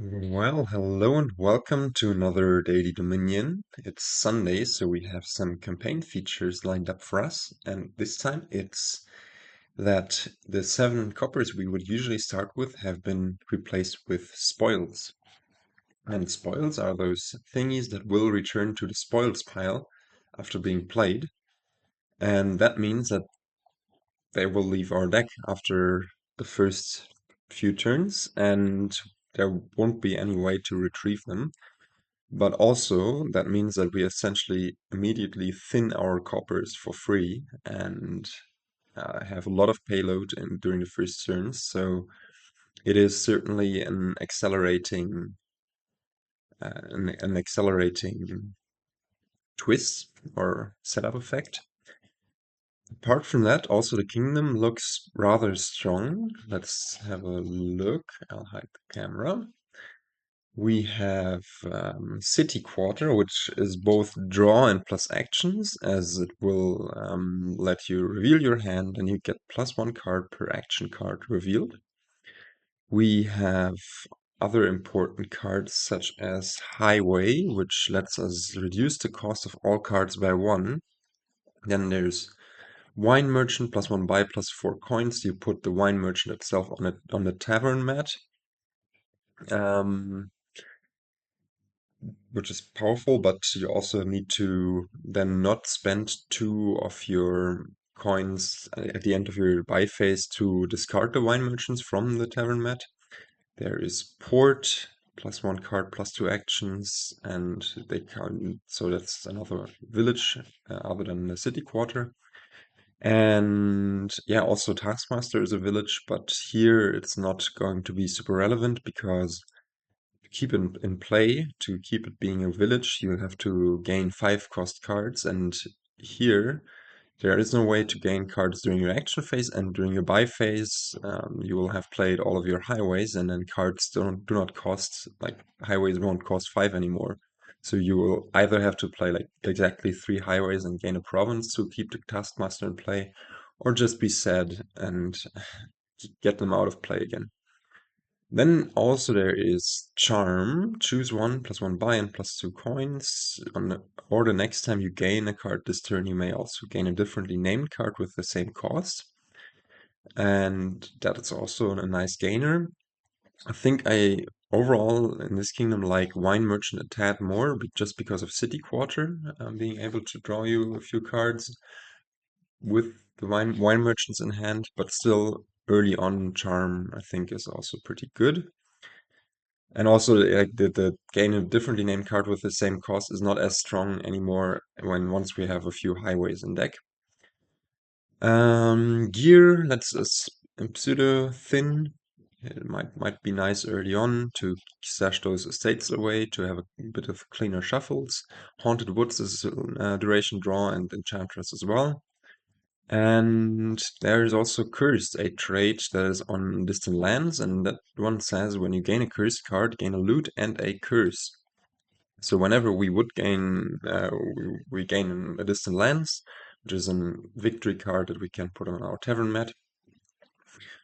Well, hello and welcome to another Daily Dominion. It's Sunday, so we have some campaign features lined up for us, and this time it's that the 7 coppers we would usually start with have been replaced with spoils. And spoils are those thingies that will return to the spoils pile after being played, and that means that they will leave our deck after the first few turns, and there won't be any way to retrieve them. But also, that means that we essentially immediately thin our coppers for free and have a lot of payload during the first turns. So it is certainly an accelerating twist or setup effect. Apart from that, also the kingdom looks rather strong. Let's have a look. I'll hide the camera. We have City Quarter, which is both draw and plus actions, as it will let you reveal your hand and you get +1 card per action card revealed. We have other important cards such as Highway, which lets us reduce the cost of all cards by 1. Then there's Wine Merchant, +1 buy, +4 coins. You put the Wine Merchant itself on the tavern mat. Which is powerful, but you also need to then not spend 2 of your coins at the end of your buy phase to discard the wine merchants from the tavern mat. There is port, +1 card, +2 actions, and they count, so that's another village other than the city quarter. And yeah, also Taskmaster is a village, but here it's not going to be super relevant because keep in play, to keep it being a village, you have to gain 5 cost cards, and here there is no way to gain cards during your action phase, and during your buy phase, you will have played all of your highways, and then cards do not cost, like highways won't cost 5 anymore. So you will either have to play like exactly 3 highways and gain a province to keep the Taskmaster in play, or just be sad and get them out of play again. Then also there is Charm. Choose 1, +1 buy, and +2 coins. Or the next time you gain a card this turn, you may also gain a differently named card with the same cost. And that is also a nice gainer. I think I overall in this kingdom like Wine Merchant a tad more, just because of City Quarter, being able to draw you a few cards with the wine merchants in hand, but still early on Charm I think is also pretty good. And also, like the gain a differently named card with the same cost is not as strong anymore once we have a few highways in deck. Gear lets us pseudo thin. It might be nice early on to stash those estates away to have a bit of cleaner shuffles. Haunted Woods is duration draw and Enchantress as well. And there is also Cursed, a trait that is on distant lands, and that one says when you gain a cursed card, gain a loot and a curse. So whenever we would gain, we gain a distant lands, which is a victory card that we can put on our tavern mat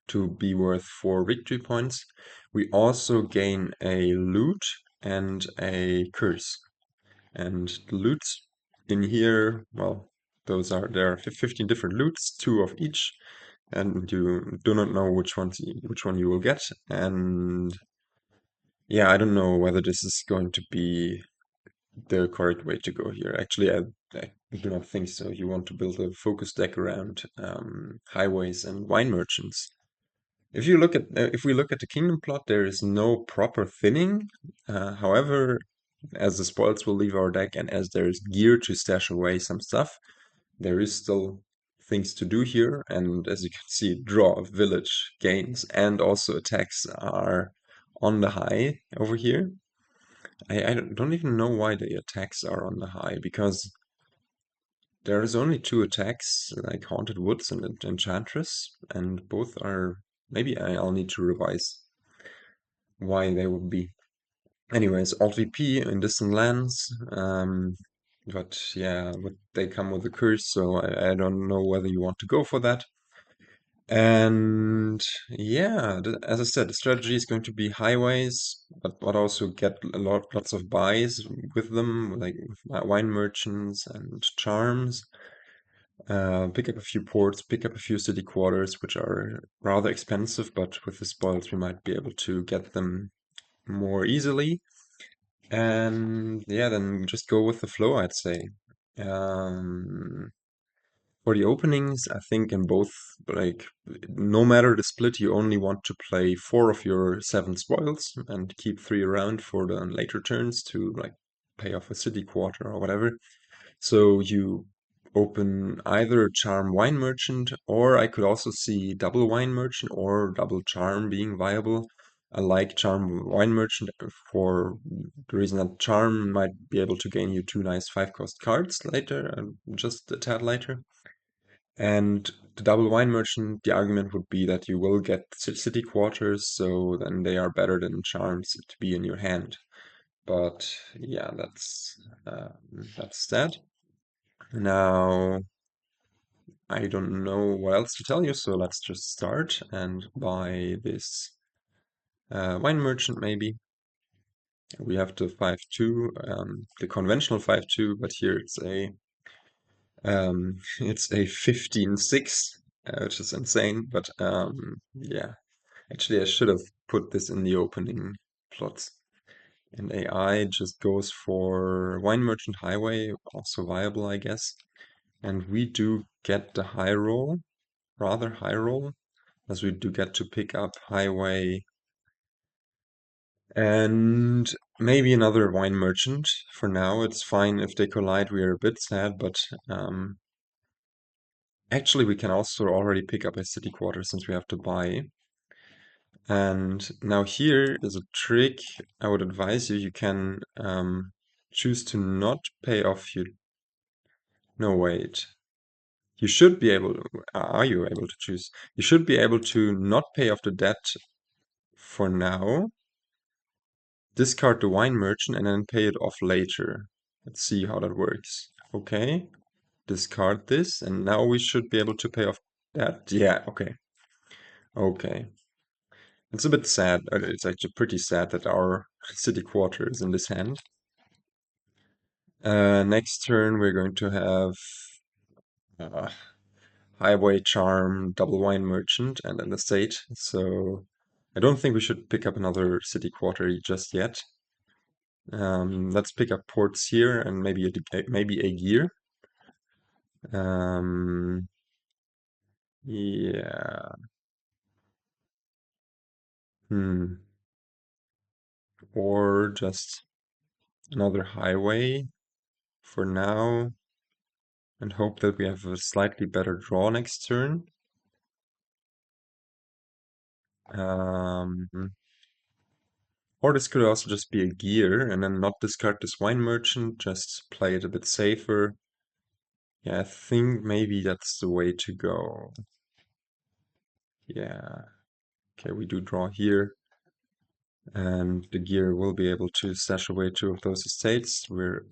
to be worth 4 victory points. We also gain a loot and a curse. And the loots in here, well, there are 15 different loots, 2 of each, and you do not know which one you will get. And yeah, I don't know whether this is going to be the correct way to go here. Actually, I do not think so. You want to build a focus deck around highways and wine merchants. If we look at the kingdom plot, there is no proper thinning. However, as the spoils will leave our deck and as there is gear to stash away some stuff, there is still things to do here. And as you can see, draw, village, gains, and also attacks are on the high over here. I don't even know why the attacks are on the high, because there is only 2 attacks, like Haunted Woods and Enchantress, and both are... Maybe I'll need to revise why they would be. Anyways, Alt VP in Distant Lands, but yeah, they come with a curse, so I don't know whether you want to go for that. And yeah, as I said, the strategy is going to be highways, but also get lots of buys with them, like with wine merchants and charms. Pick up a few ports, pick up a few city quarters, which are rather expensive, but with the spoils we might be able to get them more easily. And yeah, then just go with the flow, I'd say. Um, for the openings, I think in both, like, no matter the split, you only want to play 4 of your 7 spoils and keep 3 around for the later turns to, like, pay off a city quarter or whatever. So you open either Charm Wine Merchant, or I could also see double Wine Merchant or double Charm being viable. I like Charm Wine Merchant for the reason that Charm might be able to gain you 2 nice 5-cost cards later, just a tad later. And the double Wine Merchant, the argument would be that you will get city quarters, so then they are better than Charms to be in your hand. But yeah, that's that. Now, I don't know what else to tell you, so let's just start and buy this wine merchant maybe. We have the 5-2, the conventional 5-2, but here it's a 15-6, which is insane. But yeah, actually I should have put this in the opening plots. And AI just goes for wine merchant highway, also viable, I guess. And we do get the high roll, rather high roll, as we do get to pick up highway and maybe another wine merchant. For now, it's fine if they collide. We are a bit sad, but actually we can also already pick up a city quarter since we have to buy. And now here is a trick I would advise you. You can choose to not pay off your... No, wait. You should be able... Are you able to choose? You should be able to not pay off the debt for now, discard the wine merchant, and then pay it off later. Let's see how that works. Okay, discard this, and now we should be able to pay off that. Yeah, okay. Okay. It's a bit sad. It's actually pretty sad that our city quarter is in this hand. Next turn, we're going to have uh, Highway Charm, Double Wine Merchant, and an estate. So I don't think we should pick up another city quarter just yet. Let's pick up ports here and maybe a gear. Yeah. Hmm. Or just another highway for now and hope that we have a slightly better draw next turn. Um, or this could also just be a gear and then not discard this wine merchant, just play it a bit safer. Yeah, I think maybe that's the way to go. Yeah. Okay, we do draw here. And the gear will be able to stash away 2 of those estates. We're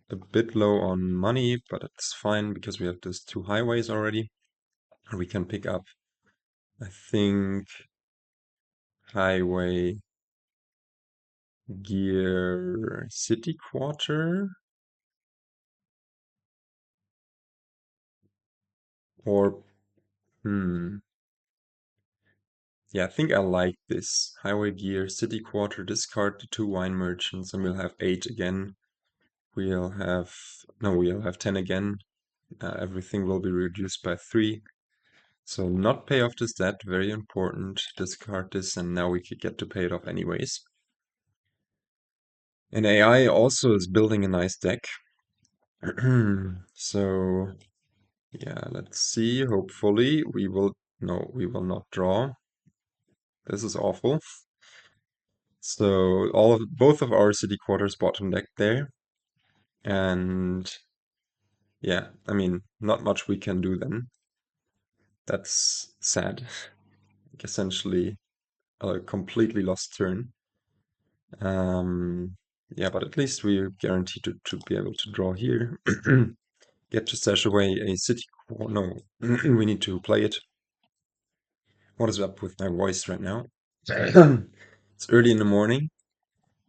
a bit low on money, but it's fine because we have those 2 highways already. And we can pick up, I think, highway, gear, city quarter, or, yeah, I think I like this. Highway, gear, city quarter, discard the 2 wine merchants, and we'll have 8 again. We'll have 10 again. Everything will be reduced by 3. So not pay off this debt, very important. Discard this, and now we could get to pay it off anyways. And AI also is building a nice deck. So yeah, let's see. Hopefully we will... No, we will not draw. This is awful. So both of our city quarters bottom deck there. And yeah, I mean, not much we can do then. That's sad. Essentially a completely lost turn. Yeah, but at least we're guaranteed to be able to draw here. Get to stash away a city. No, we need to play it. What is up with my voice right now? It's early in the morning.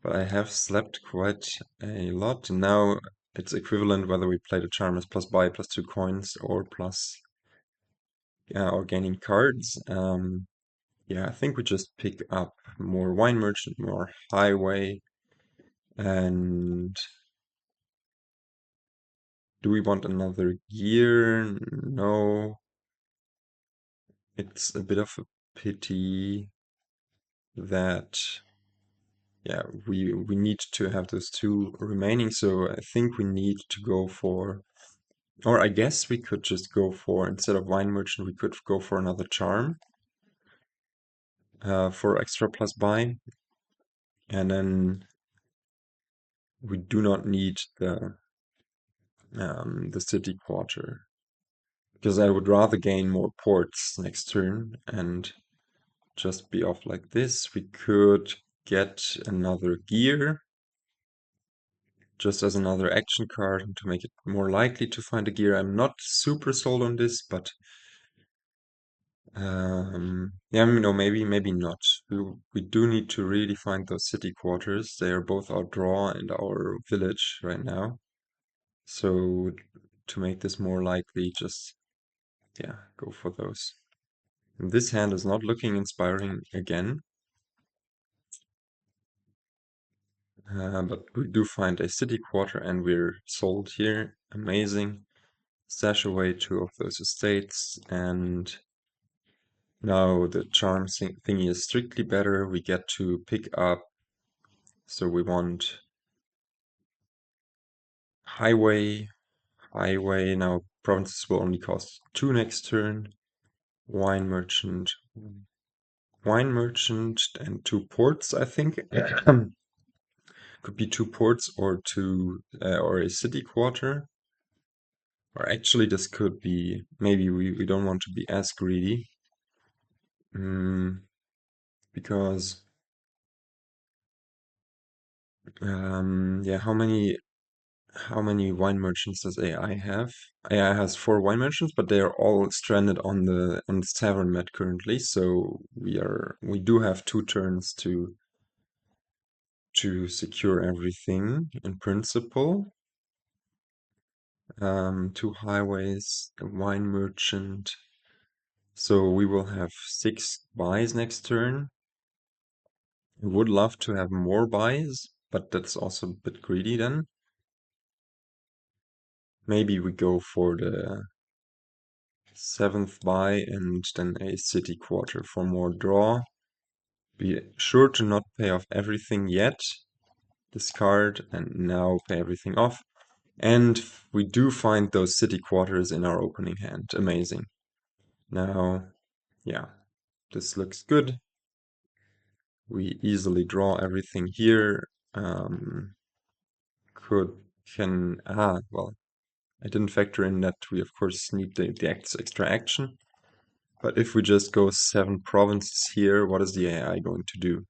But I have slept quite a lot. Now it's equivalent whether we play the charm as plus buy plus 2 coins or plus or gaining cards. Yeah, I think we just pick up more wine merchant, more highway, and do we want another gear? No. It's a bit of a pity that yeah, we need to have those two remaining, so I think we need to go for, or I guess we could just go for, instead of wine merchant, we could go for another charm for extra plus buy, and then we do not need the city quarter because I would rather gain more ports next turn and just be off like this. We could get another gear just as another action card to make it more likely to find a gear. I'm not super sold on this, but yeah, maybe not. We do need to really find those city quarters. They are both our draw and our village right now. So to make this more likely, just yeah, go for those. And this hand is not looking inspiring again. But we do find a city quarter and we're sold here. Amazing. Stash away 2 of those estates, and now the charm thingy is strictly better. We get to pick up, so we want highway, highway. Now provinces will only cost 2 next turn. Wine merchant, wine merchant, and 2 ports, I think. Could be 2 ports or or a city quarter. Or actually, this could be, maybe we don't want to be as greedy. Because, yeah, how many wine merchants does AI have? AI has 4 wine merchants, but they are all stranded on the tavern mat currently. So we do have 2 turns to secure everything in principle. 2 highways, a wine merchant. So we will have 6 buys next turn. I would love to have more buys, but that's also a bit greedy then. Maybe we go for the 7th buy and then a city quarter for more draw. Be sure to not pay off everything yet. Discard and now pay everything off. And we do find those city quarters in our opening hand. Amazing. Now, yeah, this looks good. We easily draw everything here. Well, I didn't factor in that we of course need the extra action. But if we just go 7 provinces here, what is the AI going to do?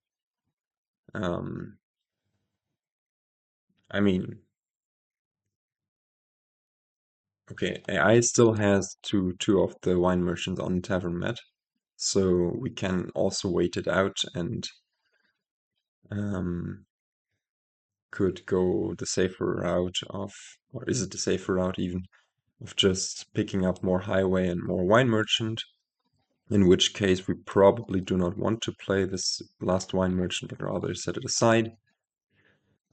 I mean, okay, AI still has two of the wine merchants on the tavern mat, so we can also wait it out and could go the safer route of, or is it the safer route even, of just picking up more highway and more wine merchant, in which case we probably do not want to play this last wine merchant, but rather set it aside.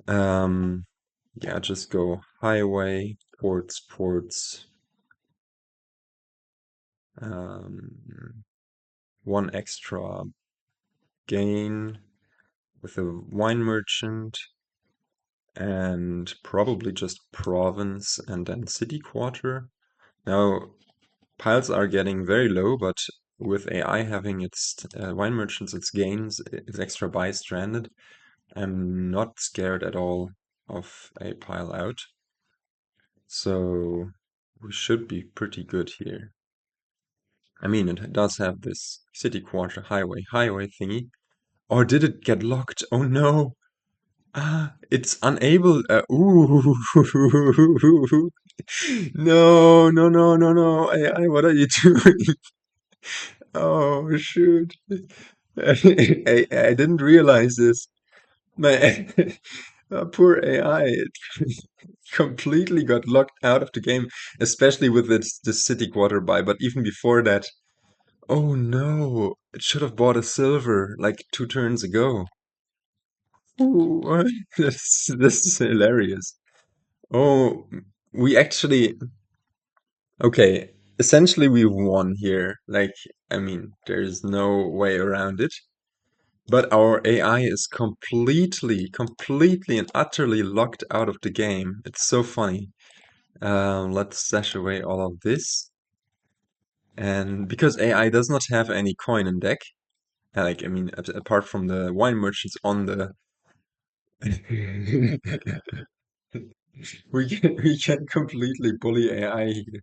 Yeah, just go highway, ports, one extra gain with a wine merchant, and probably just province and then city quarter. Now, piles are getting very low, but with AI having its wine merchants, its gains, its extra buy stranded, I'm not scared at all of a pile out. So we should be pretty good here. I mean, it does have this city quarter highway thingy. Or did it get locked? Oh no! Ah, it's unable. Ooh. No, no, no, no, no. What are you doing? Oh, shoot. I didn't realize this. My poor AI, it completely got locked out of the game, especially with this city quarter buy. But even before that, oh no, it should have bought a silver like 2 turns ago. Ooh, what? This is hilarious. Oh, we actually, okay, essentially we won here. Like, I mean, there's no way around it. But our AI is completely and utterly locked out of the game. It's so funny. Let's stash away all of this. And because AI does not have any coin in deck, like, I mean, apart from the wine merchants on the we can completely bully AI here.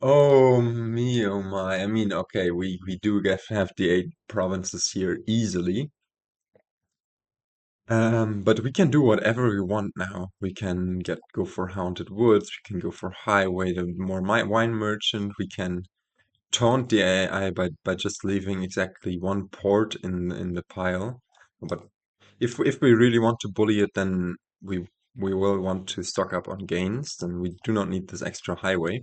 Oh me, oh my. I mean, okay, we do have the 8 provinces here easily. But we can do whatever we want now. We can go for Haunted Woods, we can go for Highway, the more wine merchant, we can taunt the AI by just leaving exactly one port in the pile. But if we really want to bully it, then we will want to stock up on gains, then we do not need this extra highway.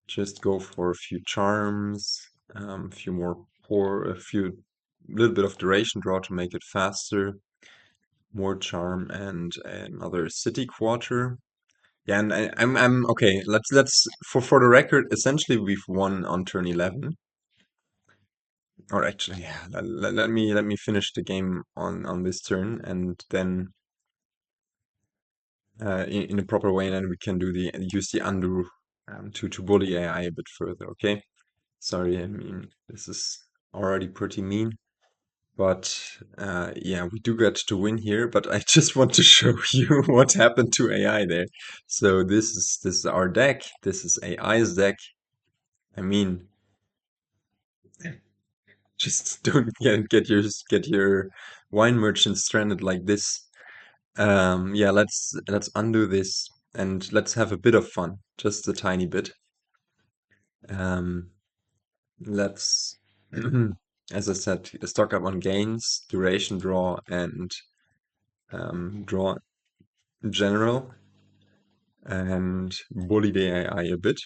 Just go for a few charms, a few more a few little bit of duration draw to make it faster, more charm, and another city quarter. Yeah, and I'm okay. Let's for the record, essentially we've won on turn 11. Or actually, yeah, let me finish the game on this turn, and then in a proper way, and then we can do the use the undo to bully AI a bit further. Okay, sorry, I mean this is already pretty mean, but yeah, we do get to win here. But I just want to show you what happened to AI there. So this is our deck. This is AI's deck. I mean, just don't get your wine merchant stranded like this. Yeah, let's undo this and let's have a bit of fun, just a tiny bit. Um, let's, as I said, stock up on gains, duration draw, and draw in general, and bully the AI a bit.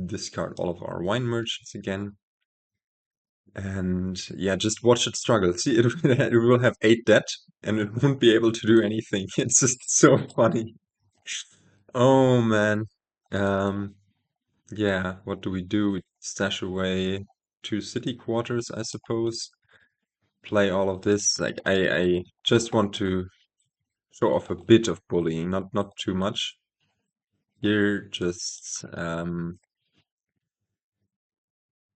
Discard all of our wine merchants again, and yeah, just watch it struggle. See, it will have 8 debt, and it won't be able to do anything. It's just so funny. Oh man. Um, Yeah, what do we do? We stash away 2 city quarters, I suppose. Play all of this. Like I just want to show off a bit of bullying, not too much. Here, just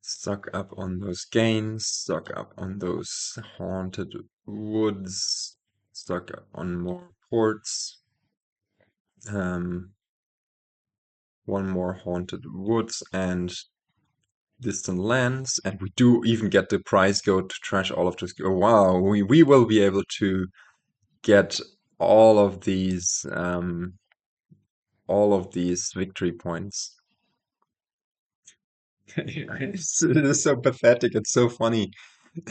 stock up on those gains, stock up on those haunted woods, stock up on more ports. Um, one more haunted woods and distant lands, and we do even get the prize go to trash all of this. Oh, wow, we will be able to get all of these victory points. It is so pathetic. It's so funny.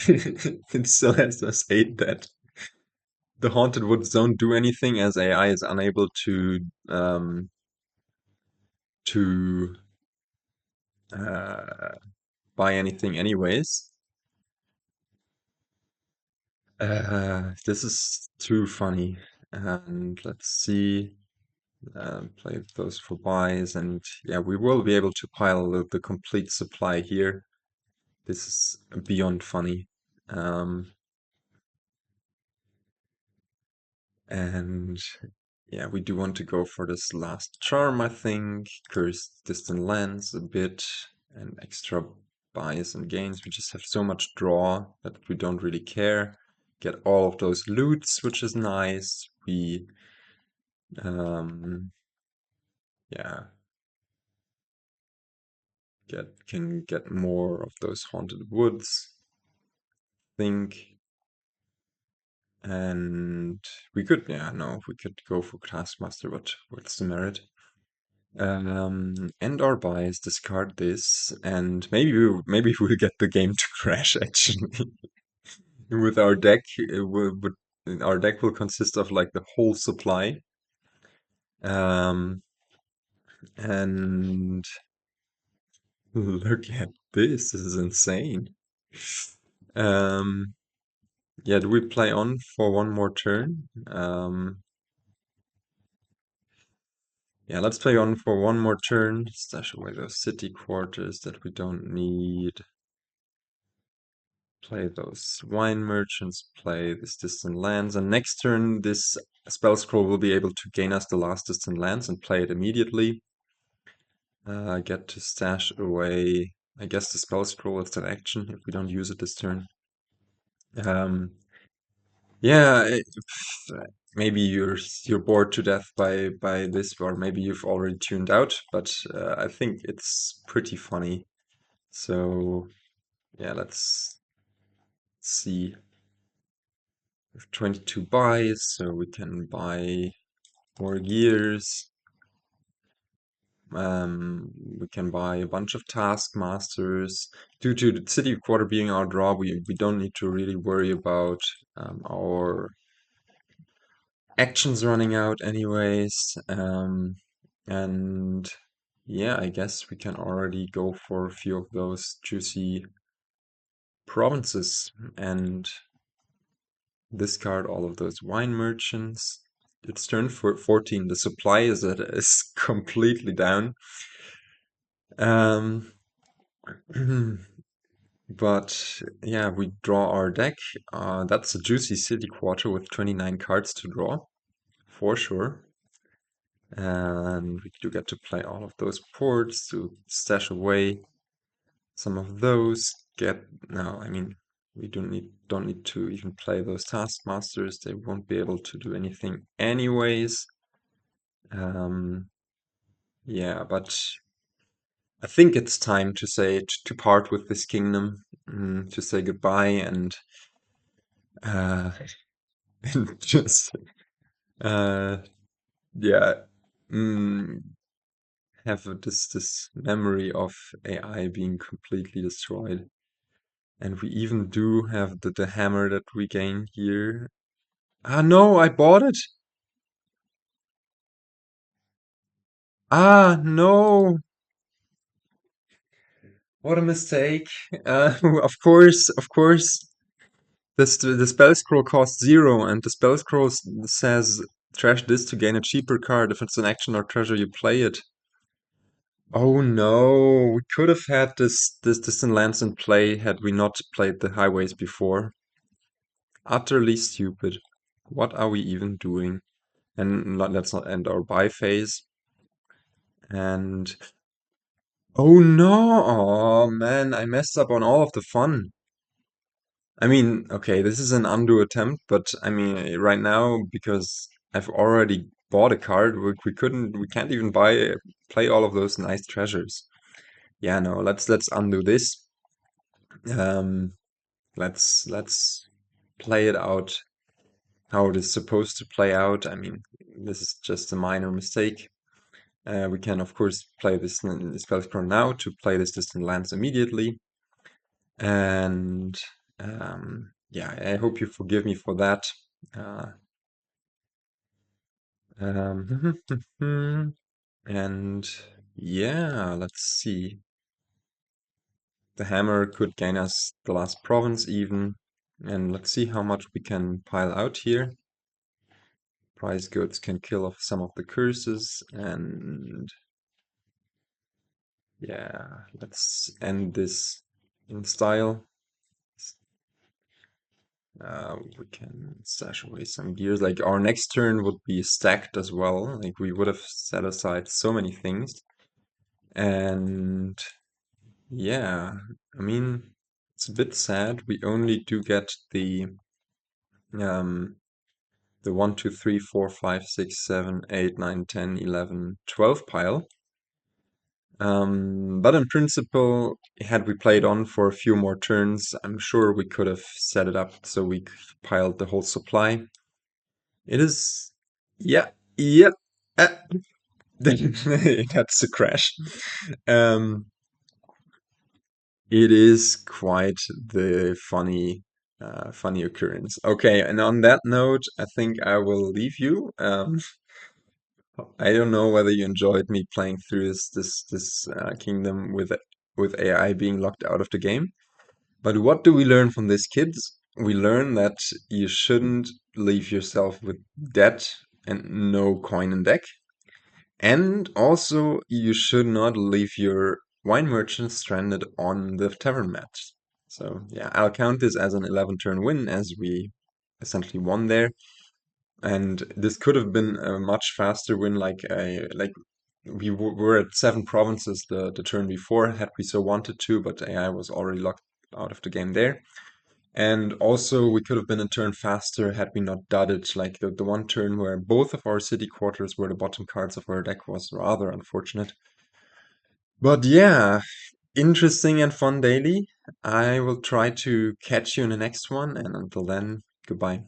It still has us 8 that the haunted woods don't do anything as AI is unable to uh, buy anything anyways. This is too funny. And let's see. Play those for buys, and yeah, we will be able to pile the complete supply here. This is beyond funny. Um, and yeah, we do want to go for this last charm, I think. Curse distant lands a bit, and extra buys and gains. We just have so much draw that we don't really care. Get all of those loots, which is nice. We yeah, can get more of those haunted woods, think. And we could, yeah, no, we could go for Taskmaster, but what's the merit? End our buys, discard this, and maybe we'll get the game to crash actually. With our deck, would our deck will consist of like the whole supply. Um, and look at this. This is insane. Um, yeah, do we play on for one more turn? Yeah, let's play on for one more turn. Stash away those city quarters that we don't need. Play those wine merchants, play this distant lands, and next turn this spell scroll will be able to gain us the last distant lands and play it immediately. Get to stash away, I guess, the spell scroll as an action if we don't use it this turn. Um, yeah, maybe you're bored to death by this, or maybe you've already tuned out, but I think it's pretty funny. So yeah, let's see. We have 22 buys, so we can buy more gears. We can buy a bunch of taskmasters. Due to the city quarter being our draw, we don't need to really worry about our actions running out anyways. And yeah, I guess we can already go for a few of those juicy provinces and discard all of those wine merchants. It's turn for 14. The supply is completely down. Um, but yeah, we draw our deck. That's a juicy city quarter with 29 cards to draw, for sure. And we do get to play all of those ports to stash away some of those. No, I mean, we don't need to even play those taskmasters. They won't be able to do anything anyways. Yeah, but I think it's time to to part with this kingdom, to say goodbye and uh, and just uh, yeah, mm, have this memory of AI being completely destroyed. And we even do have the hammer that we gain here. Ah, no, I bought it. Ah, no. What a mistake. Of course, the spell scroll costs 0, and the spell scroll says trash this to gain a cheaper card. If it's an action or treasure, you play it. Oh no, we could have had this distant lands in play had we not played the highways before. Utterly stupid. What are we even doing? And let's not end our buy phase. And oh no, oh man, I messed up on all of the fun. I mean, okay, this is an undo attempt, but I mean, right now, because I've already bought a card, we can't even play all of those nice treasures. Yeah, no, let's undo this. Um, let's play it out how it is supposed to play out. I mean, this is just a minor mistake. We can, of course, play this Spellscroll now to play this distant lands immediately. And yeah, I hope you forgive me for that. Uh, and yeah, let's see. The hammer could gain us the last province even. And let's see how much we can pile out here. Prize goods can kill off some of the curses. And yeah, let's end this in style. We can stash away some gears. Like our next turn would be stacked as well. Like we would have set aside so many things. And yeah, I mean, it's a bit sad. We only do get um the 1, 2, 3, 4, 5, 6, 7, 8, 9, 10, 11, 12 pile. But in principle, had we played on for a few more turns, I'm sure we could have set it up so we piled the whole supply. It is, yeah, yeah. Uh, that's a crash. Um, it is quite the funny Funny occurrence. Okay, and on that note, I think I will leave you. I don't know whether you enjoyed me playing through this kingdom with AI being locked out of the game. But what do we learn from this, kids? We learn that you shouldn't leave yourself with debt and no coin in deck. And also, you should not leave your wine merchant stranded on the tavern mat. So, yeah, I'll count this as an 11 turn win as we essentially won there. And this could have been a much faster win, like were at 7 provinces the turn before, had we so wanted to, but AI was already locked out of the game there. And also, we could have been a turn faster had we not dudded. Like the one turn where both of our city quarters were the bottom cards of our deck was rather unfortunate. But yeah, interesting and fun daily. I will try to catch you in the next one, and until then, goodbye.